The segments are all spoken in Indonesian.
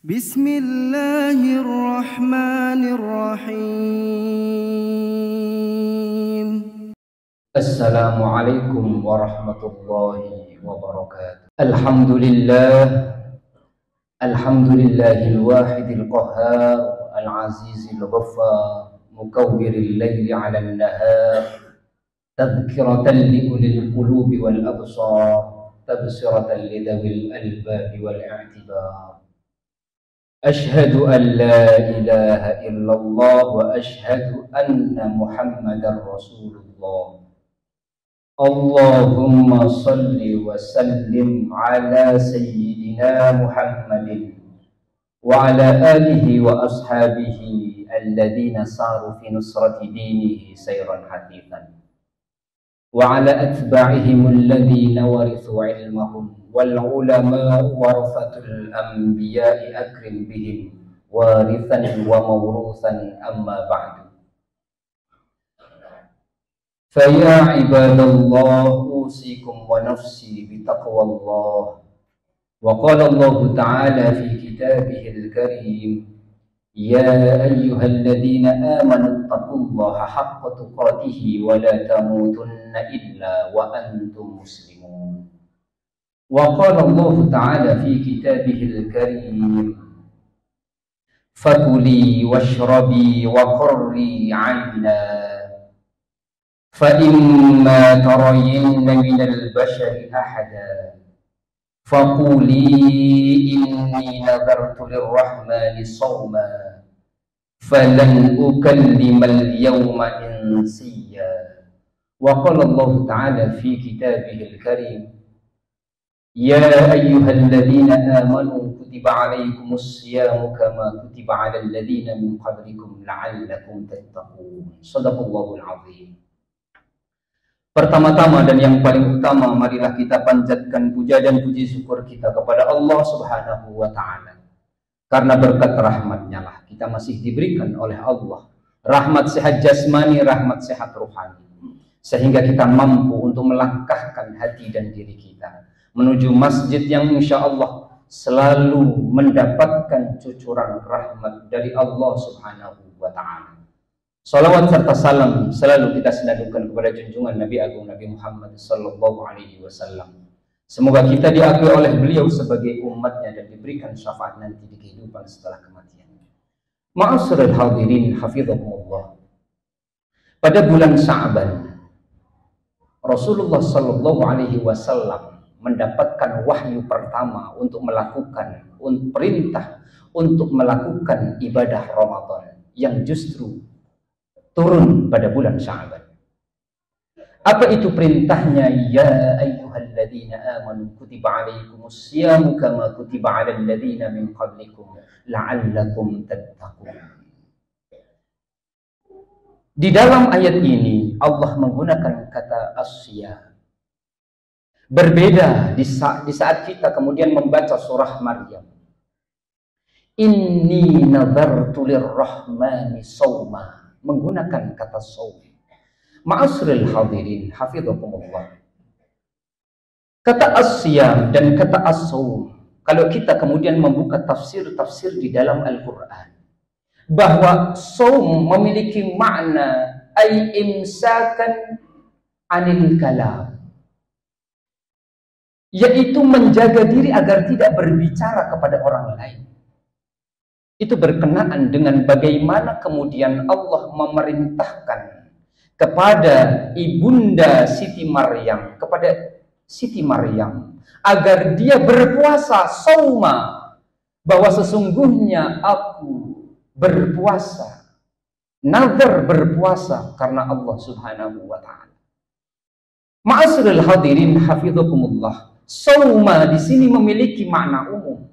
Bismillahirrahmanirrahim. Assalamualaikum warahmatullahi wabarakatuh. Alhamdulillahil wahidil qahhar al-azizil ghaffar mukawwiril laili 'alan nahar tadhkiratan li ulil qulubi wal absar tabsiratan lidawil albabi wal i'tibar. Ashhadu an la ilaha illallah wa ashhadu anna Muhammadar Rasulullah. Allahumma salli wa sallim ala sayyidina Muhammadin wa ala alihi wa ashabihi alladhina saru fi nusrati dinihi sayran hatithan wa ala atba'ihim alladhina warithu ilmahum wal ulama warathatul anbiya'i akrim bihim warithan wa mawruthan amma ba'du. Faya ibadallah usikum wa nafsi bitaqwallah. Wa qala Allah ta'ala fi kitabihil karim, ya ayyuhalladzina amanu taqullaha haqqa tuqatih wa la tamutunna illa wa antum muslimun. Wa qala Allah ta'ala fi kitabihil karim, fakuli washrabi wa qurri 'ayna فَإِمَّا تَرَيِنَّ مِنَ الْبَشَرِ أَحَدًا فَقُولِي إِنِّي نَذَرْتُ لِلرَّحْمَنِ صَوْمًا فَلَنْ أُكَلِّمَ الْيَوْمَ إِنسِيًّا. وقال الله تعالى في كتابه الكريم يا أيها الذين آمنوا كتب عليكم الصيام كما كتب على الذين من قبلكم لعلكم تتقون. صدق الله العظيم. Pertama-tama dan yang paling utama, marilah kita panjatkan puja dan puji syukur kita kepada Allah Subhanahu wa Ta'ala. Karena berkat rahmat-Nya lah kita masih diberikan oleh Allah rahmat sehat jasmani, rahmat sehat rohani, sehingga kita mampu untuk melangkahkan hati dan diri kita menuju masjid yang insya Allah selalu mendapatkan cucuran rahmat dari Allah Subhanahu wa Ta'ala. Salawat serta salam selalu kita senadukan kepada junjungan Nabi Agung Nabi Muhammad sallallahu alaihi wasallam. Semoga kita diakui oleh beliau sebagai umatnya dan diberikan syafaat nanti di kehidupan setelah kematian. Ma'asyiral hadirin hafizakumullah. Pada bulan Sya'ban, Rasulullah sallallahu alaihi wasallam mendapatkan wahyu pertama untuk melakukan perintah untuk melakukan ibadah Ramadan yang justru turun pada bulan Sya'ban. Apa itu perintahnya? Ya ayyuhalladzina amanu kutiba alaikumus syiyamu kama kutiba alal ladzina min qablikum la'allakum tattaqun. Di dalam ayat ini Allah menggunakan kata as-syiyam. Berbeda di saat kita kemudian membaca surah Maryam. Inni nadhartu lirrahmani shawma, menggunakan kata shaum. Ma'asyiral hadirin hafizakumullah. Kata as-syiyam dan kata as-shaum, kalau kita kemudian membuka tafsir-tafsir di dalam Al-Qur'an, bahwa shaum memiliki makna ay imsakan anil kalam, yaitu menjaga diri agar tidak berbicara kepada orang lain. Itu berkenaan dengan bagaimana kemudian Allah memerintahkan kepada ibunda Siti Maryam, agar dia berpuasa shauma, bahwa sesungguhnya aku berpuasa, nazar berpuasa karena Allah Subhanahu wa Ta'ala. Ma'asyiral hadirin hafizakumullah. Shauma di sini memiliki makna umum.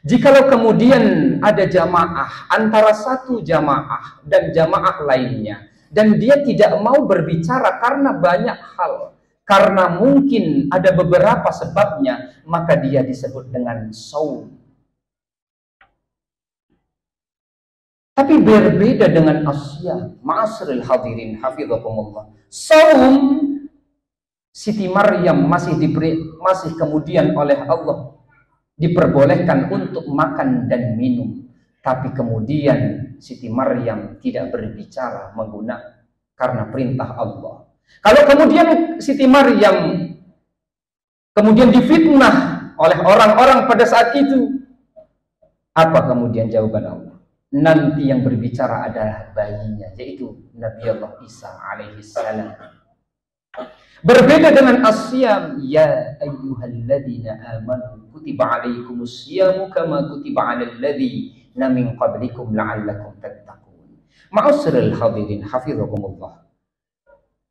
Jikalau kemudian ada jamaah antara satu jamaah dan jamaah lainnya, dan dia tidak mau berbicara karena banyak hal, karena mungkin ada beberapa sebabnya, maka dia disebut dengan shaum. Tapi berbeda dengan as-syiyam. Ma'asyiral hadirin hafizakumullah. Shaum Siti Maryam masih kemudian oleh Allah diperbolehkan untuk makan dan minum, tapi kemudian Siti Maryam tidak berbicara menggunakan karena perintah Allah. Kalau kemudian Siti Maryam kemudian difitnah oleh orang-orang pada saat itu, apa kemudian jawaban Allah? Nanti yang berbicara adalah bayinya, yaitu Nabi Allah Isa alaihi salam. Berbeda dengan as-siyam, ya ayyuhalladzina amanu kutiba alaikumus siyamu kama kutiba alal ladzina min qablikum la'allakum tattaqun. Ma'asyiral hadirin hafizakumullah.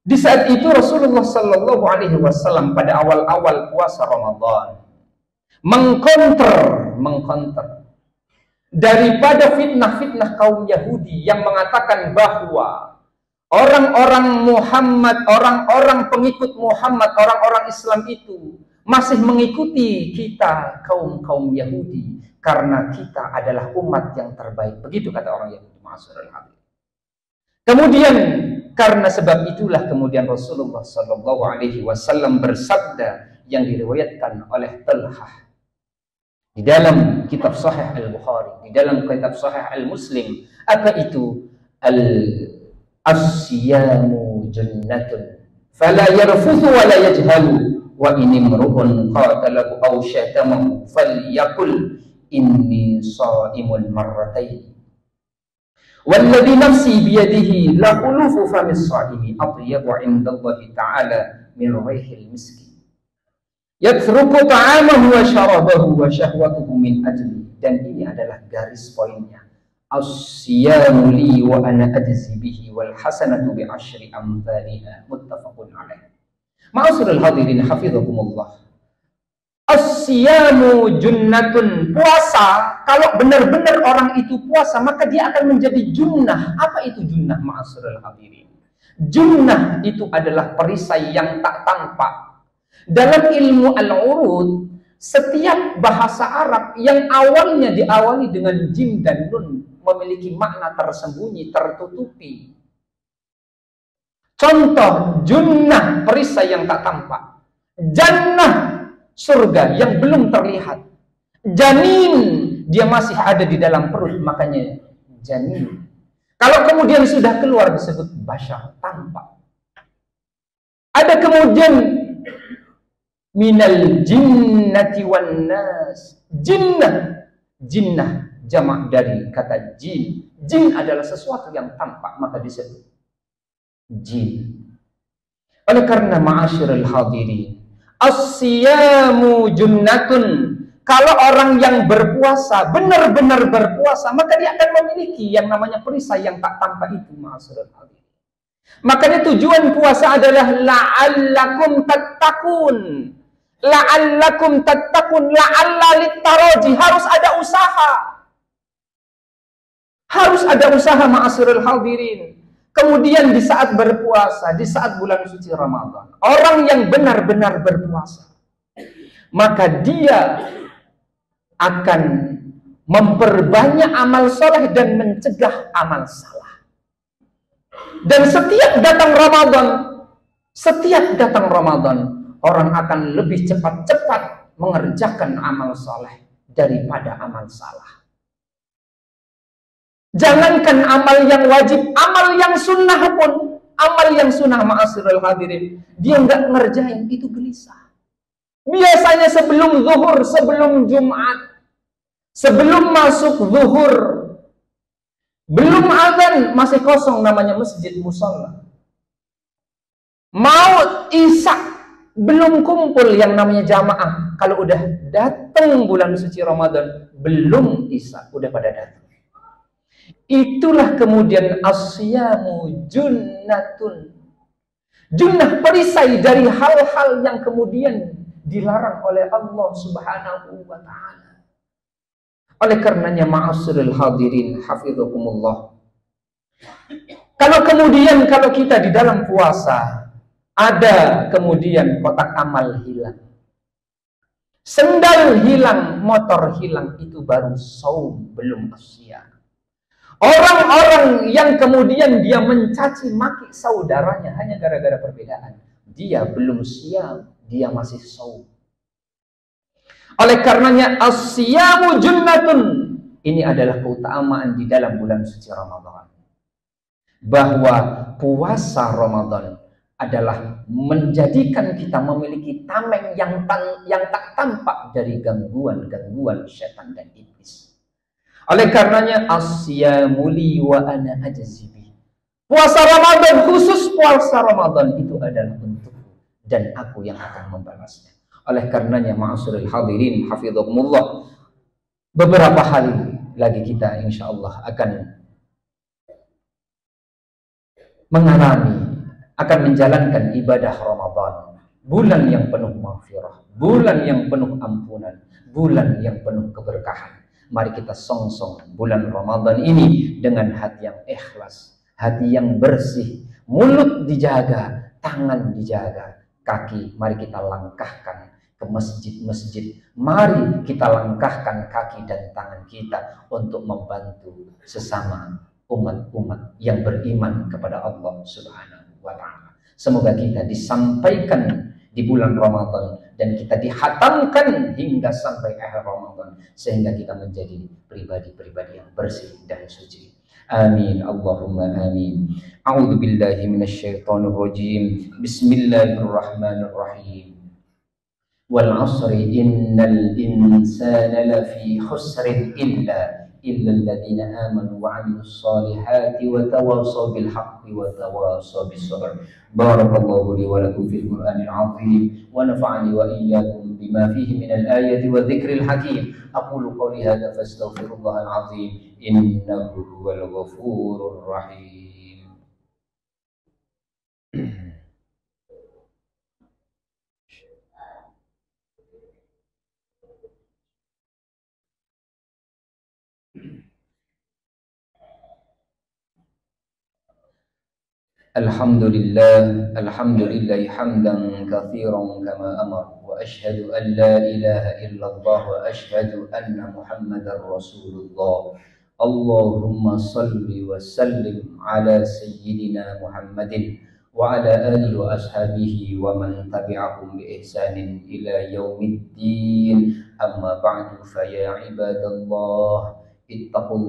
Di saat itu Rasulullah sallallahu alaihi wasallam pada awal-awal puasa Ramadan mengkonter daripada fitnah-fitnah kaum Yahudi yang mengatakan bahwa orang-orang Muhammad, orang-orang pengikut Muhammad, orang-orang Islam itu masih mengikuti kita kaum Yahudi karena kita adalah umat yang terbaik. Begitu kata orang Yahudi. Kemudian karena sebab itulah kemudian Rasulullah sallallahu alaihi wasallam bersabda yang diriwayatkan oleh Talhah di dalam kitab Sahih Al-Bukhari, di dalam kitab Sahih Al-Muslim, apa itu? As-siyamu jannatun fala yarfuthu wa la yajhalu wa in imru'un qatalahu aw syatamahu falyaqul inni sha'imun marratayn walladhi nafsi biyadihi la khulufu famis sha'imi atyabu 'indallahi ta'ala min rihil miski yatruku ta'amahu wa syarabahu wa syahwatuhu min ajli. Dan ini adalah garis poinnya. As-siyamu li wa ana ajzi bihi wal hasanatu bi asyri amthaliha muttafaqun alaih. Ma'asyiral hadirin hafizakumullah. As-siyamu junnatun, puasa, kalau benar-benar orang itu puasa maka dia akan menjadi junnah. Apa itu junnah ma'asyiral hadirin? Junnah itu adalah perisai yang tak tampak. Dalam ilmu al-urud, setiap bahasa Arab yang awalnya diawali dengan jim dan nun memiliki makna tersembunyi, tertutupi. Contoh, junnah, perisai yang tak tampak. Jannah, surga yang belum terlihat. Janin, dia masih ada di dalam perut, makanya janin. Kalau kemudian sudah keluar disebut basyar, tampak. Ada kemudian minal jinnati wan nas. Jinnah jamak dari kata jin. Jin adalah sesuatu yang tampak, maka disebut jin. Oleh karena ma'asyiral hadirin, as-siyamu junnatun, kalau orang yang berpuasa benar-benar berpuasa maka dia akan memiliki yang namanya perisai yang tak tampak itu, ma'asyiral hadirin. Makanya tujuan puasa adalah la'allakum tattaqun. La'allakum tattaqun, la'alla littaraji, harus ada usaha. Harus ada usaha ma'asyiral hadirin. Kemudian di saat berpuasa, di saat bulan suci Ramadan, orang yang benar-benar berpuasa, maka dia akan memperbanyak amal soleh dan mencegah amal salah. Dan setiap datang Ramadan, orang akan lebih cepat-cepat mengerjakan amal soleh daripada amal salah. Jangankan amal yang wajib, amal yang sunnah pun, amal yang sunnah ma'asyiral hadirin, dia nggak ngerjain, itu gelisah. Biasanya sebelum zuhur, sebelum Jumat, sebelum masuk zuhur, belum azan, masih kosong namanya masjid musola. Mau isya, belum kumpul yang namanya jamaah. Kalau udah datang bulan suci Ramadan, belum isya, udah pada datang. Itulah kemudian as-siyamu junnatun. Junnah, perisai dari hal-hal yang kemudian dilarang oleh Allah Subhanahu wa ta'ala. Oleh karenanya ma'asyiral hadirin hafizakumullah, kalau kita di dalam puasa ada kemudian kotak amal hilang, sendal hilang, motor hilang, itu baru saum, belum asyam. Orang-orang yang kemudian dia mencaci maki saudaranya hanya gara-gara perbedaan, dia belum siam, dia masih saum. Oleh karenanya as-siyamu junnatun. Ini adalah keutamaan di dalam bulan suci Ramadan. Bahwa puasa Ramadan adalah menjadikan kita memiliki tameng yang tak tampak dari gangguan-gangguan setan dan iblis. Oleh karenanya as-siyamu li wa ana ajzibi. Puasa Ramadan, khusus puasa Ramadan itu adalah untukku dan aku yang akan membalasnya. Oleh karenanya ma'asyiral hadirin hafizhakumullah, beberapa hari lagi kita insyaallah akan mengalami, akan menjalankan ibadah Ramadan, bulan yang penuh maghfirah, bulan yang penuh ampunan, bulan yang penuh keberkahan. Mari kita songsong bulan Ramadan ini dengan hati yang ikhlas, hati yang bersih, mulut dijaga, tangan dijaga, kaki mari kita langkahkan ke masjid-masjid. Mari kita langkahkan kaki dan tangan kita untuk membantu sesama umat-umat yang beriman kepada Allah Subhanahu wa Ta'ala. Semoga kita disampaikan di bulan Ramadan dan kita dihatamkan hingga sampai akhir Ramadan, sehingga kita menjadi pribadi-pribadi yang bersih dan suci. Amin. Allahumma amin. A'udzu billahi minasyaitonir rajim. Bismillahirrahmanirrahim. Wal 'asri innal insana lafi khusrin illa الذين آمنوا وعملوا الصالحات وتواصوا بالحق وتواصوا بالصبر. بارك الله لي ولكم في القرآن العظيم ونفعني وإياكم بما فيه من الآية والذكر الحكيم. أقول قولي هذا فاستغفر الله العظيم إنه هو الغفور الرحيم. الحمد لله حمدا كثيرا كما أمر وأشهد أن لا إله إلا الله وأشهد أن محمدا رسول الله. اللهم صل وسلم على سيدنا محمد وعلى آله وأصحابه ومن تبعهم بإحسان إلى يوم الدين. أما بعد فيا عباد الله اتقوا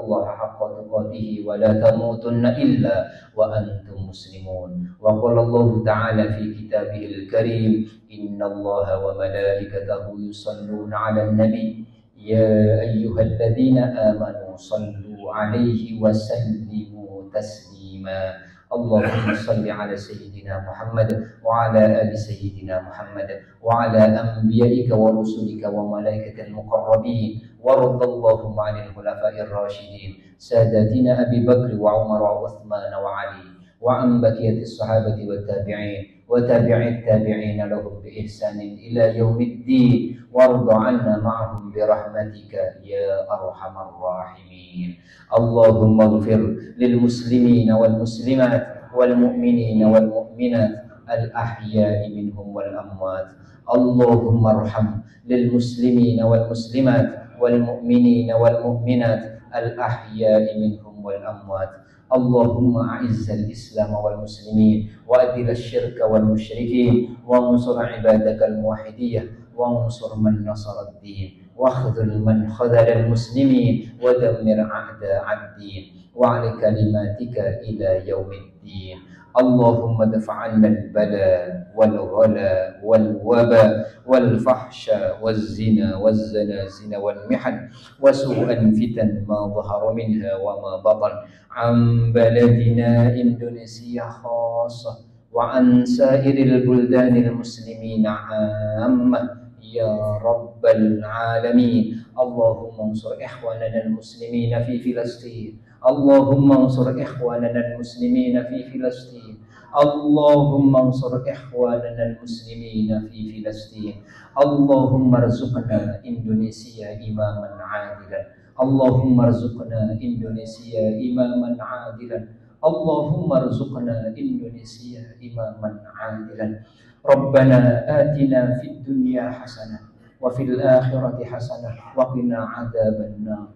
الله حق تقاته ولا تموتن إلا وأنتم مسلمون. وقال الله تعالى في كتابه الكريم إن الله وملائكته يصلون على النبي يا أيها الذين آمنوا صلوا عليه وسلموا تسليما. اللهم صل على سيدنا محمد وعلى آل سيدنا محمد وعلى أنبيائك ورسلك وملائكة المقربين. وارض اللهم عن الخلفاء الراشدين ساداتنا أبي بكر وعمر وعثمان وعلي وعن بقية الصحابة والتابعين وتابعي التابعين لهم بإحسان إلى يوم الدين. وارض عنا معهم برحمتك يا أرحم الراحمين. اللهم اغفر للمسلمين والمسلمات والمؤمنين والمؤمنات الأحياء منهم والأموات. اللهم ارحم للمسلمين والمسلمات والمؤمنين والمؤمنات الأحياء منهم والأموات. اللهم أعز الإسلام والمسلمين وأذل الشرك والمشركين وانصر عبادك الموحدين وانصر من نصر الدين واخذل من خذل المسلمين ودمر أعداء الدين وعلى كلماتك إلى يوم الدين. اللهم ادفع عنا البلاء والغلا والوباء والفحش والزنا والزلازل والمحن وسوء الفتن ما ظهر منها وما بطن عن بلدنا إندونيسيا خاصة وعن سائر البلدان المسلمين عامة يا رب العالمين. اللهم انصر إخواننا المسلمين في فلسطين. اللهم انصر إخواننا المسلمين في فلسطين. اللهم انصر إخواننا المسلمين في فلسطين. اللهم ارزقنا إندونيسيا إماما عادلا. اللهم ارزقنا إندونيسيا إماما عادلا. اللهم ارزقنا إندونيسيا إماما عادلا. ربنا آتنا في الدنيا حسنة وفي الآخرة حسنة وقنا عذاب النار.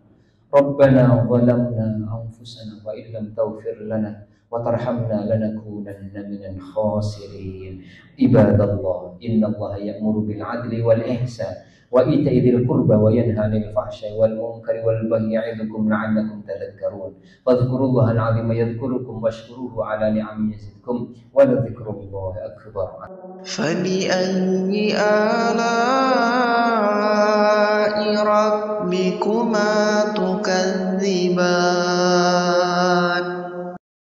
ربنا ظلمنا أنفسنا وإن لم تغفر لنا وترحمنا لنكونن من الخاسرين. عباد الله إن الله يأمر بالعدل والإحسان وإيتاء ذي القربى وينهى عن الفحشاء والمنكر والبغي يعظكم لعلكم تذكرون فاذكروا الله العظيم يذكركم واشكروه على نعمه يزدكم ولذكر الله أكبر. فبأي آلاء ربكما تكذبان